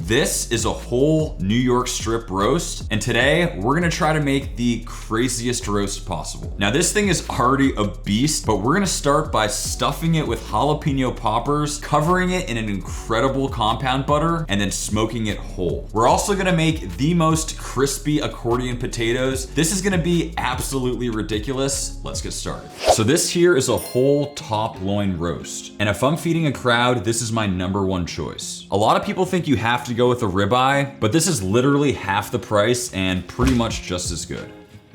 This is a whole New York strip roast, and today we're gonna try to make the craziest roast possible. Now this thing is already a beast, but we're gonna start by stuffing it with jalapeno poppers, covering it in an incredible compound butter, and then smoking it whole. We're also gonna make the most crispy accordion potatoes. This is gonna be absolutely ridiculous. Let's get started. So this here is a whole top loin roast, and if I'm feeding a crowd, this is my #1 choice. A lot of people think you have to go with a ribeye, but this is literally half the price and pretty much just as good.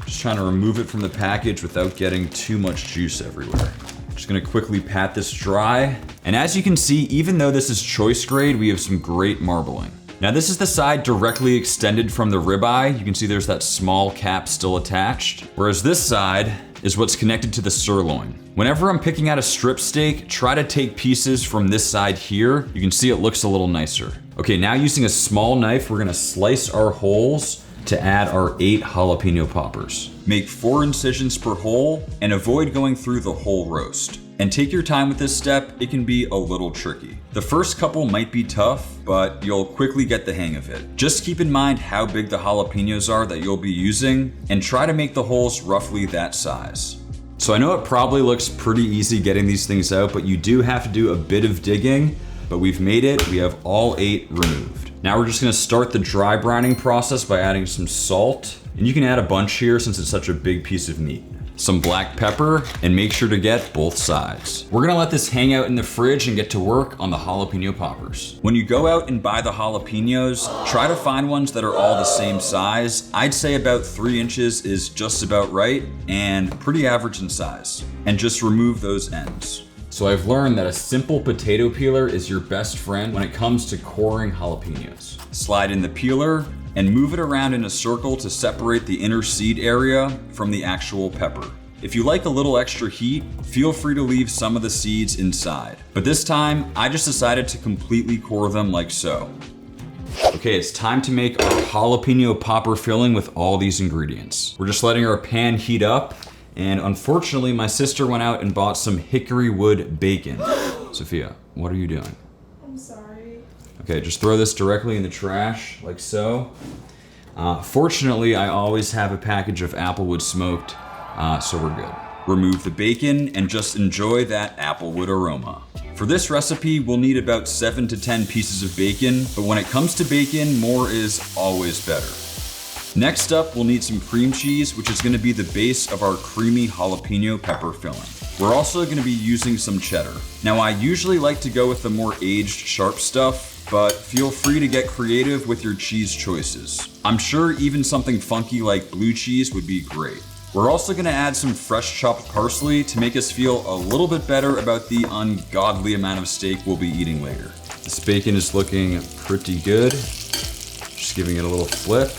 Just trying to remove it from the package without getting too much juice everywhere. Just gonna quickly pat this dry. And as you can see, even though this is choice grade, we have some great marbling. Now this is the side directly extended from the ribeye. You can see there's that small cap still attached. Whereas this side is what's connected to the sirloin. Whenever I'm picking out a strip steak, try to take pieces from this side here. You can see it looks a little nicer. Okay, now using a small knife, we're gonna slice our holes to add our 8 jalapeno poppers. Make 4 incisions per hole and avoid going through the whole roast. And take your time with this step, it can be a little tricky. The first couple might be tough, but you'll quickly get the hang of it. Just keep in mind how big the jalapenos are that you'll be using and try to make the holes roughly that size. So I know it probably looks pretty easy getting these things out, but you do have to do a bit of digging, but we've made it. We have all 8 removed. Now we're just gonna start the dry brining process by adding some salt, and you can add a bunch here since it's such a big piece of meat. Some black pepper, and make sure to get both sides. We're gonna let this hang out in the fridge and get to work on the jalapeno poppers. When you go out and buy the jalapenos, try to find ones that are all the same size. I'd say about 3 inches is just about right and pretty average in size. And just remove those ends. So I've learned that a simple potato peeler is your best friend when it comes to coring jalapenos. Slide in the peeler and move it around in a circle to separate the inner seed area from the actual pepper. If you like a little extra heat, feel free to leave some of the seeds inside. But this time, I just decided to completely core them like so. Okay, it's time to make our jalapeno popper filling with all these ingredients. We're just letting our pan heat up, and unfortunately, my sister went out and bought some hickory wood bacon. Sophia, what are you doing? I'm sorry. Okay, just throw this directly in the trash, like so. Fortunately, I always have a package of applewood smoked, so we're good. Remove the bacon and just enjoy that applewood aroma. For this recipe, we'll need about 7 to 10 pieces of bacon, but when it comes to bacon, more is always better. Next up, we'll need some cream cheese, which is gonna be the base of our creamy jalapeno pepper filling. We're also gonna be using some cheddar. Now, I usually like to go with the more aged, sharp stuff, but feel free to get creative with your cheese choices. I'm sure even something funky like blue cheese would be great. We're also gonna add some fresh chopped parsley to make us feel a little bit better about the ungodly amount of steak we'll be eating later. This bacon is looking pretty good. Just giving it a little flip.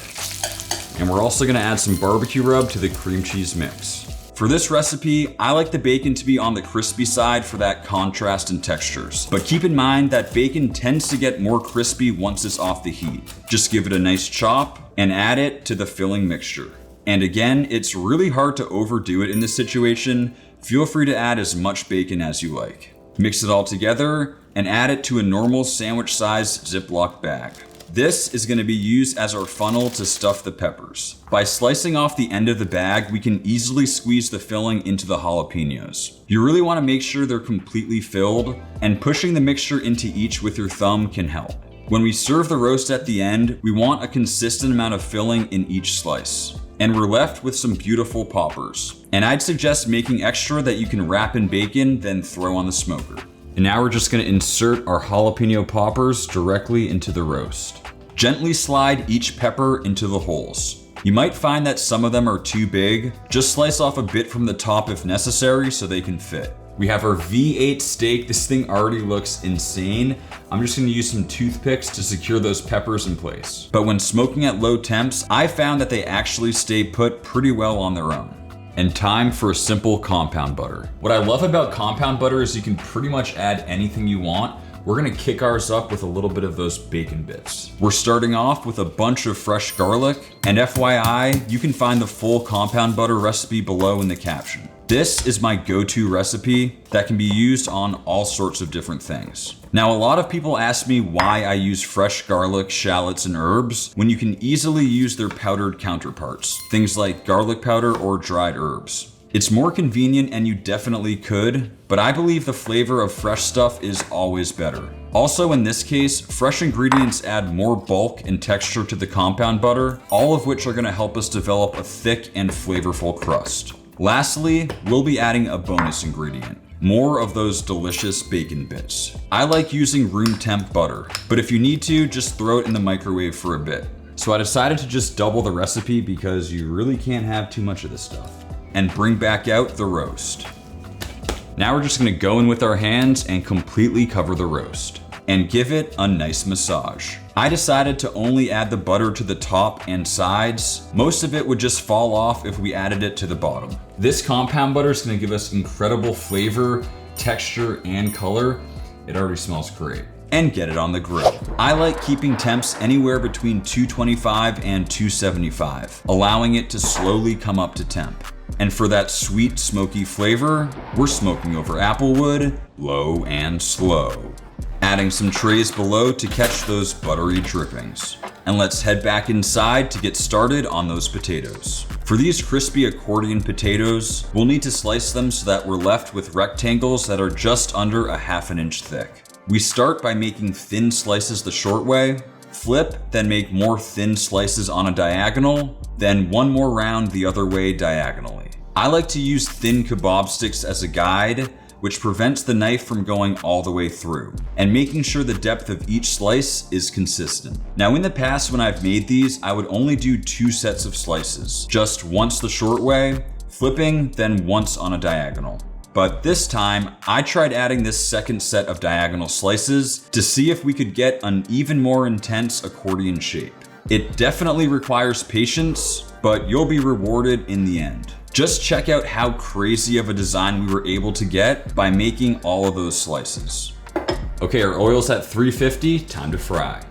And we're also gonna add some barbecue rub to the cream cheese mix. For this recipe, I like the bacon to be on the crispy side for that contrast in textures. But keep in mind that bacon tends to get more crispy once it's off the heat. Just give it a nice chop and add it to the filling mixture. And again, it's really hard to overdo it in this situation. Feel free to add as much bacon as you like. Mix it all together and add it to a normal sandwich-sized Ziploc bag. This is gonna be used as our funnel to stuff the peppers. By slicing off the end of the bag, we can easily squeeze the filling into the jalapenos. You really wanna make sure they're completely filled, and pushing the mixture into each with your thumb can help. When we serve the roast at the end, we want a consistent amount of filling in each slice. And we're left with some beautiful poppers. And I'd suggest making extra that you can wrap in bacon, then throw on the smoker. And now we're just gonna insert our jalapeno poppers directly into the roast. Gently slide each pepper into the holes. You might find that some of them are too big. Just slice off a bit from the top if necessary so they can fit. We have our V8 steak. This thing already looks insane. I'm just gonna use some toothpicks to secure those peppers in place. But when smoking at low temps, I found that they actually stay put pretty well on their own. And time for a simple compound butter. What I love about compound butter is you can pretty much add anything you want. We're gonna kick ours up with a little bit of those bacon bits. We're starting off with a bunch of fresh garlic, and FYI, you can find the full compound butter recipe below in the caption. This is my go-to recipe that can be used on all sorts of different things. Now, a lot of people ask me why I use fresh garlic, shallots, and herbs when you can easily use their powdered counterparts, things like garlic powder or dried herbs. It's more convenient and you definitely could, but I believe the flavor of fresh stuff is always better. Also, in this case, fresh ingredients add more bulk and texture to the compound butter, all of which are going to help us develop a thick and flavorful crust. Lastly, we'll be adding a bonus ingredient. More of those delicious bacon bits. I like using room temp butter, but if you need to, just throw it in the microwave for a bit. So I decided to just double the recipe because you really can't have too much of this stuff. And bring back out the roast. Now we're just gonna go in with our hands and completely cover the roast and give it a nice massage. I decided to only add the butter to the top and sides. Most of it would just fall off if we added it to the bottom. This compound butter is gonna give us incredible flavor, texture, and color. It already smells great. And get it on the grill. I like keeping temps anywhere between 225 and 275, allowing it to slowly come up to temp. And for that sweet, smoky flavor, we're smoking over applewood, low and slow. Adding some trays below to catch those buttery drippings. And let's head back inside to get started on those potatoes. For these crispy accordion potatoes, we'll need to slice them so that we're left with rectangles that are just under a ½ inch thick. We start by making thin slices the short way, flip, then make more thin slices on a diagonal, then one more round the other way diagonally. I like to use thin kebab sticks as a guide, which prevents the knife from going all the way through, and making sure the depth of each slice is consistent. Now, in the past when I've made these, I would only do 2 sets of slices, just once the short way, flipping, then once on a diagonal. But this time, I tried adding this second set of diagonal slices to see if we could get an even more intense accordion shape. It definitely requires patience, but you'll be rewarded in the end. Just check out how crazy of a design we were able to get by making all of those slices. Okay, our oil's at 350, time to fry.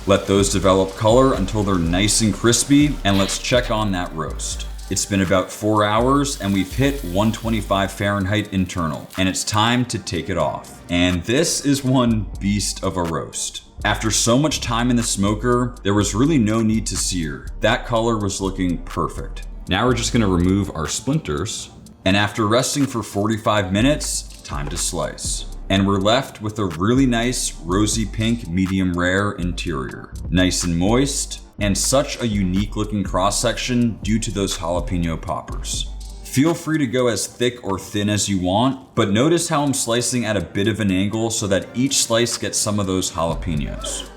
Let those develop color until they're nice and crispy, and let's check on that roast. It's been about 4 hours and we've hit 125 Fahrenheit internal, and it's time to take it off. And this is one beast of a roast. After so much time in the smoker, there was really no need to sear. That color was looking perfect. Now we're just gonna remove our splinters, and after resting for 45 minutes, time to slice. And we're left with a really nice rosy pink medium rare interior. Nice and moist, and such a unique looking cross section due to those jalapeno poppers. Feel free to go as thick or thin as you want, but notice how I'm slicing at a bit of an angle so that each slice gets some of those jalapenos.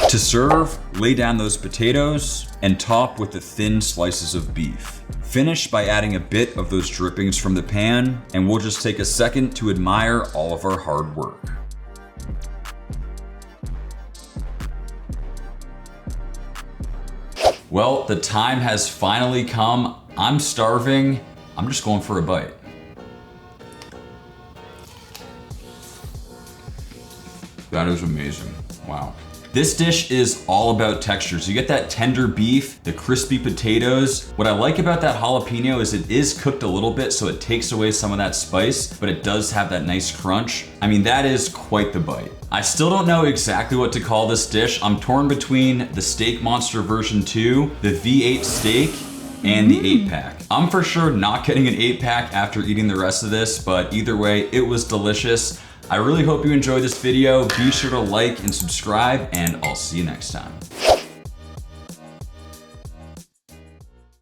To serve, lay down those potatoes and top with the thin slices of beef. Finish by adding a bit of those drippings from the pan, and we'll just take a second to admire all of our hard work. Well, the time has finally come. I'm starving. I'm just going for a bite. That is amazing. Wow. This dish is all about textures. You get that tender beef, the crispy potatoes. What I like about that jalapeno is it is cooked a little bit, so it takes away some of that spice, but it does have that nice crunch. I mean, that is quite the bite. I still don't know exactly what to call this dish. I'm torn between the Steak Monster version 2, the V8 steak, and the 8-pack. I'm for sure not getting an 8-pack after eating the rest of this, but either way, it was delicious. I really hope you enjoyed this video. Be sure to like and subscribe, and I'll see you next time.